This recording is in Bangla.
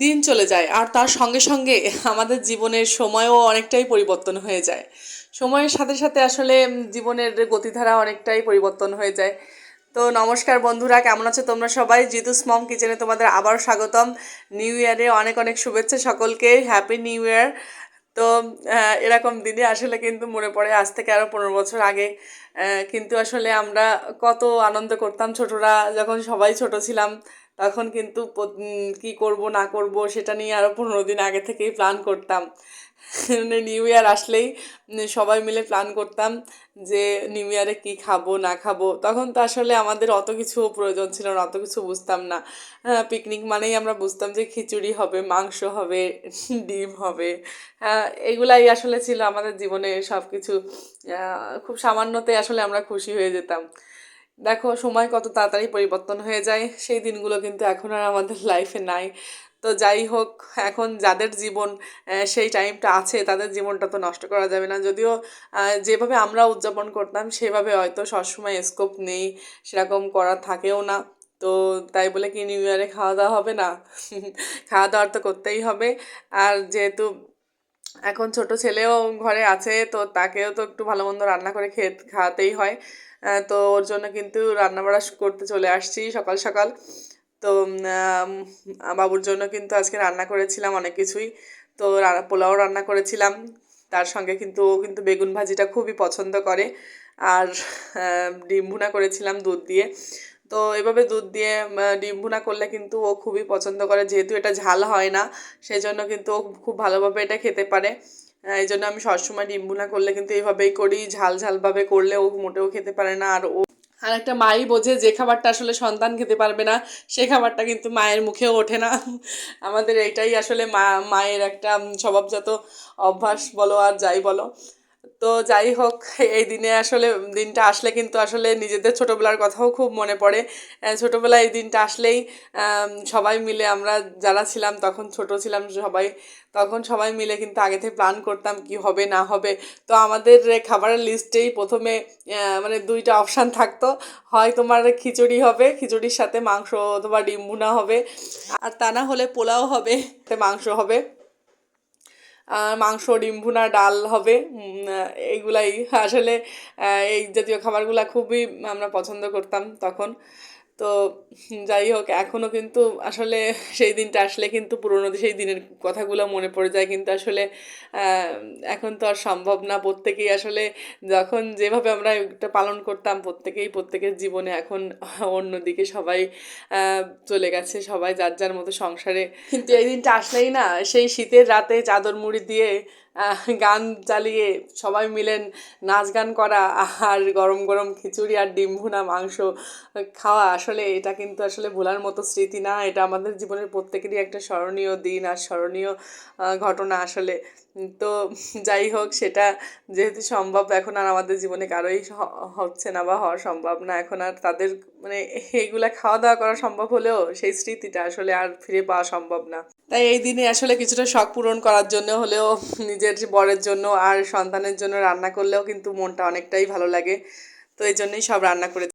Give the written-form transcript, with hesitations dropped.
দিন চলে যায় আর তার সঙ্গে সঙ্গে আমাদের জীবনের সময়ও অনেকটাই পরিবর্তন হয়ে যায়। সময়ের সাথে সাথে আসলে জীবনের গতিধারা অনেকটাই পরিবর্তন হয়ে যায়। তো নমস্কার বন্ধুরা, কেমন আছো তোমরা সবাই? জিতুস মম কিচেনে তোমাদের আবার স্বাগতম। নিউ ইয়ারে অনেক অনেক শুভেচ্ছা সকলকে, হ্যাপি নিউ ইয়ার। তো এরকম দিনে আসলে কিন্তু মনে পড়ে আজ থেকে আরও 15 বছর আগে কিন্তু আসলে আমরা কত আনন্দ করতাম ছোটরা, যখন সবাই ছোট ছিলাম তখন কিন্তু কি করব না করব সেটা নিয়ে আরও 15 দিন আগে থেকেই প্ল্যান করতাম। মানে নিউ ইয়ার আসলেই সবাই মিলে প্ল্যান করতাম যে নিউ ইয়ারে কী খাবো না খাবো। তখন তো আসলে আমাদের অত কিছু প্রয়োজন ছিল না, অত কিছু বুঝতাম না। পিকনিক মানেই আমরা বুঝতাম যে খিচুড়ি হবে, মাংস হবে, ডিম হবে। এগুলাই আসলে ছিল আমাদের জীবনে সব কিছু। খুব সামান্যতে আসলে আমরা খুশি হয়ে যেতাম। দেখো সময় কত তাড়াতাড়ি পরিবর্তন হয়ে যায়, সেই দিনগুলো কিন্তু এখন আর আমাদের লাইফে নাই। তো যাই হোক, এখন যাদের জীবন সেই টাইমটা আছে তাদের জীবনটা তো নষ্ট করা যাবে না। যদিও যেভাবে আমরা উদযাপন করতাম সেভাবে হয়তো সবসময় স্কোপ নেই, সেরকম করা থাকেও না। তো তাই বলে কি নিউ ইয়ারে খাওয়া দাওয়া হবে না? খাওয়া দাওয়ার তো করতেই হবে। আর যেহেতু এখন ছোট ছেলেও ঘরে আছে, তো তাকেও তো একটু ভালো মন্দ রান্না করে খাওয়াতেই হয়। তো ওর জন্য কিন্তু রান্নাবাড়া করতে চলে আসছি সকাল সকাল। তো বাবুর জন্য কিন্তু আজকে রান্না করেছিলাম অনেক কিছুই। তো পোলাও রান্না করেছিলাম, তার সঙ্গে কিন্তু ও কিন্তু বেগুন ভাজিটা খুবই পছন্দ করে। আর ডিম ভুনা করেছিলাম দুধ দিয়ে। তো এভাবে দুধ দিয়ে ডিম ভুনা করলে কিন্তু ও খুবই পছন্দ করে, যেহেতু এটা ঝাল হয় না সেই জন্য কিন্তু ও খুব ভালোভাবে এটা খেতে পারে। এই জন্য আমি সবসময় ডিম ভুনা করলে কিন্তু এইভাবেই করি, ঝাল ঝালভাবে করলে ও মোটেও খেতে পারে না। আর একটা মাই বোঝে যে খাবারটা আসলে সন্তান খেতে পারবে না সেই খাবারটা কিন্তু মায়ের মুখেও ওঠে না। আমাদের এইটাই আসলে মায়ের একটা স্বভাবজাত অভ্যাস বলো আর যাই বলো। তো যাই হোক, এই দিনে আসলে দিনটা আসলে কিন্তু আসলে নিজেদের ছোটোবেলার কথাও খুব মনে পড়ে। ছোটোবেলায় এই দিনটা আসলেই সবাই মিলে আমরা যারা ছিলাম তখন ছোট ছিলাম সবাই, তখন সবাই মিলে কিন্তু আগে থেকে প্ল্যান করতাম কি হবে না হবে। তো আমাদের খাবারের লিস্টেই প্রথমে মানে দুইটা অপশান থাকতো, হয় তোমার খিচুড়ি হবে, খিচুড়ির সাথে মাংস অথবা ডিম ভুনা হবে, আর তা না হলে পোলাও হবে, মাংস হবে, মাংস ডিম ভুনা ডাল হবে। এইগুলাই আসলে এই জাতীয় খাবারগুলো খুবই আমরা পছন্দ করতাম তখন। তো যাই হোক, এখনও কিন্তু আসলে সেই দিনটা আসলে কিন্তু পুরোনো সেই দিনের কথাগুলো মনে পড়ে যায়, কিন্তু আসলে আহ, এখন তো আর সম্ভব না। প্রত্যেকেই আসলে যখন যেভাবে আমরা এটা পালন করতাম প্রত্যেকেই প্রত্যেকের জীবনে এখন অন্যদিকে সবাই চলে গেছে, সবাই যার যার মতো সংসারে। কিন্তু এই দিনটা আসলেই না, সেই শীতের রাতে চাদর মুড়ি দিয়ে গান চালিয়ে সবাই মিলে নাচ গান করা, আর গরম গরম খিচুড়ি আর ডিম ভুনা মাংস খাওয়া, আসলে এটা কিন্তু আসলে ভোলার মতো স্মৃতি না। এটা আমাদের জীবনের প্রত্যেকেরই একটা স্মরণীয় দিন আর স্মরণীয় ঘটনা আসলে। তো যাই হোক, সেটা যেহেতু সম্ভব এখন আর আমাদের জীবনে কারোই হচ্ছে না বা হওয়া সম্ভব না, এখন আর তাদের মানে এইগুলা খাওয়া দাওয়া করা সম্ভব হলেও সেই স্মৃতিটা আসলে আর ফিরে পাওয়া সম্ভব না। তাই এই দিনে আসলে কিছুটা শখ পূরণ করার জন্য হলেও নিজের বরের জন্য আর সন্তানের জন্য রান্না করলেও কিন্তু মনটা অনেকটাই ভালো লাগে। তো এই জন্যই সব রান্না করে